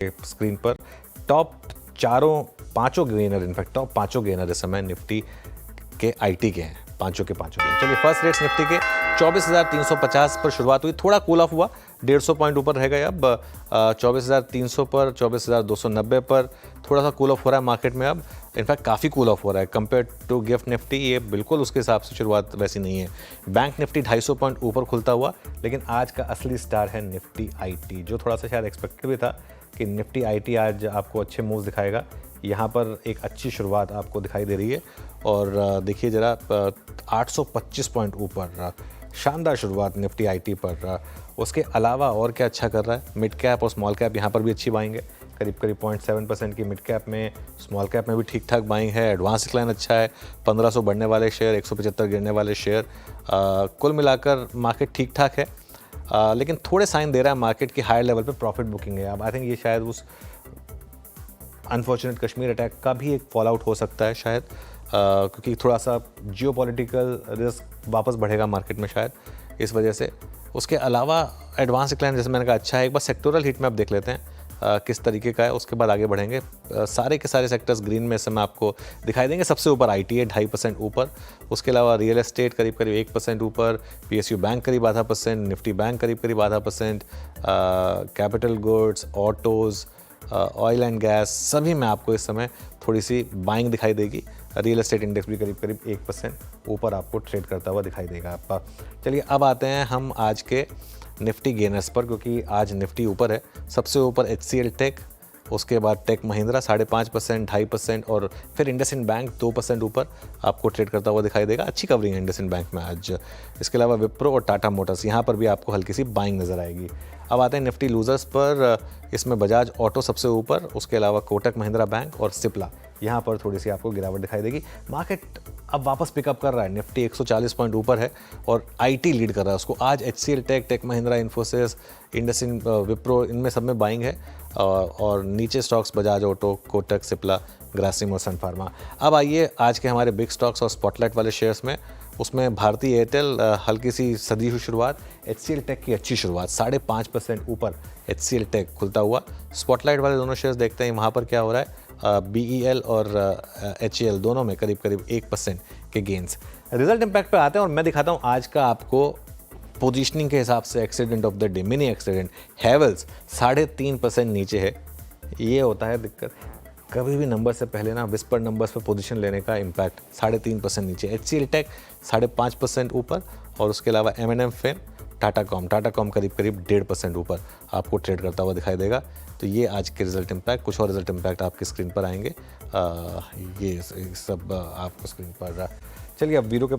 Screen पर top पांचों gainer, in fact top पांचों गेनर इस समय निफ्टी के आईटी के हैं, पांचों के पांचों के। चलिए फर्स्ट रेट्स निफ्टी के 24,350 पर शुरुआत हुई, थोड़ा कूल ऑफ हुआ, 150 पॉइंट ऊपर रह गए। अब 24,300 पर, 24,290 पर थोड़ा सा कूल ऑफ हो रहा है मार्केट में। अब इनफैक्ट काफ़ी कूल ऑफ हो रहा है कंपेयर टू गिफ्ट निफ्टी, ये बिल्कुल उसके हिसाब से शुरुआत वैसी नहीं है। बैंक निफ्टी 250 पॉइंट ऊपर खुलता हुआ, लेकिन आज का असली स्टार है निफ्टी आईटी, जो थोड़ा सा शायद एक्सपेक्टेड भी था कि निफ्टी आईटी आज आपको अच्छे मूव्स दिखाएगा। यहाँ पर एक अच्छी शुरुआत आपको दिखाई दे रही है और देखिए ज़रा 825 पॉइंट ऊपर, शानदार शुरुआत निफ्टी आईटी पर। उसके अलावा और क्या अच्छा कर रहा है, मिड कैप और स्मॉल कैप यहाँ पर भी अच्छी बाइंग है, करीब 0.7% की मिड कैप में, स्मॉल कैप में भी ठीक ठाक बाइंग है। एडवांस डिक्लाइन अच्छा है, 1500 बढ़ने वाले शेयर, 175 गिरने वाले शेयर। कुल मिलाकर मार्केट ठीक ठाक है, लेकिन थोड़े साइन दे रहा है मार्केट की हायर लेवल पे प्रॉफिट बुकिंग है। अब आई थिंक ये शायद उस अनफॉर्चुनेट कश्मीर अटैक का भी एक फॉल आउट हो सकता है शायद, क्योंकि थोड़ा सा जियोपॉलिटिकल रिस्क वापस बढ़ेगा मार्केट में शायद इस वजह से। उसके अलावा एडवांस डिक्लाइन जैसे मैंने कहा अच्छा है। एक बार सेक्टोरल हीट मैप देख लेते हैं किस तरीके का है, उसके बाद आगे बढ़ेंगे। सारे के सारे सेक्टर्स ग्रीन में से मैं आपको दिखाई देंगे। सबसे ऊपर आईटी है 2.5% ऊपर, उसके अलावा रियल एस्टेट करीब 1% ऊपर, पीएसयू बैंक करीब 0.5%, निफ्टी बैंक करीब 0.5%, capital goods, autos, oil and gas, सभी में आपको इस समय थोड़ी सी बाइंग दिखाई देगी। रियल एस्टेट इंडेक्स भी करीब 1% ऊपर आपको ट्रेड करता हुआ दिखाई देगा आपका। चलिए अब आते हैं हम आज के निफ्टी गेनर्स पर, क्योंकि आज निफ्टी ऊपर है। सबसे ऊपर HCL टेक, उसके बाद टेक महिंद्रा 5.5%, 2.5% और फिर इंडसइंड बैंक 2% ऊपर आपको ट्रेड करता हुआ दिखाई देगा। अच्छी कवरिंग है इंडसइंड बैंक में आज। इसके अलावा विप्रो और टाटा मोटर्स, यहाँ पर भी आपको हल्की सी बाइंग नज़र आएगी। अब आते हैं निफ्टी लूजर्स पर, इसमें बजाज ऑटो सबसे ऊपर, उसके अलावा कोटक महिंद्रा बैंक और सिप्ला, यहाँ पर थोड़ी सी आपको गिरावट दिखाई देगी। मार्केट अब वापस पिकअप कर रहा है, निफ्टी 140 पॉइंट ऊपर है और आईटी लीड कर रहा है उसको। आज HCL Tech, Tech Mahindra, Infosys, IndusInd, Wipro, इनमें सब में बाइंग है और नीचे स्टॉक्स बजाज ऑटो, कोटक, सिप्ला, ग्रासिम और सन फार्मा। अब आइए आज के हमारे बिग स्टॉक्स और स्पॉटलाइट वाले शेयर्स में। उसमें भारतीय एयरटेल हल्की सी सदी हुई शुरुआत, HCL टेक की अच्छी शुरुआत, 5.5% ऊपर HCL टेक खुलता हुआ। स्पॉटलाइट वाले दोनों शेयर्स देखते हैं वहाँ पर क्या हो रहा है। BEL और HAL दोनों में करीब 1% के गेंस। रिजल्ट इम्पैक्ट पे आते हैं और मैं दिखाता हूँ आज का आपको पोजीशनिंग के हिसाब से accident of the day, mini accident. Havells 3.5% नीचे है। ये होता है दिक्कत, कभी भी नंबर से पहले ना विस्पर नंबर्स पर पोजीशन लेने का इम्पैक्ट। 3.5% नीचे। HCL टेक 5.5% ऊपर और उसके अलावा M&M फिन, टाटा कॉम करीब 1.5% ऊपर आपको ट्रेड करता हुआ दिखाई देगा। तो ये आज के रिजल्ट इम्पैक्ट, कुछ और रिजल्ट इम्पैक्ट आपकी स्क्रीन पर आएंगे। ये सब आपको स्क्रीन पर। चलिए अब वीडियो के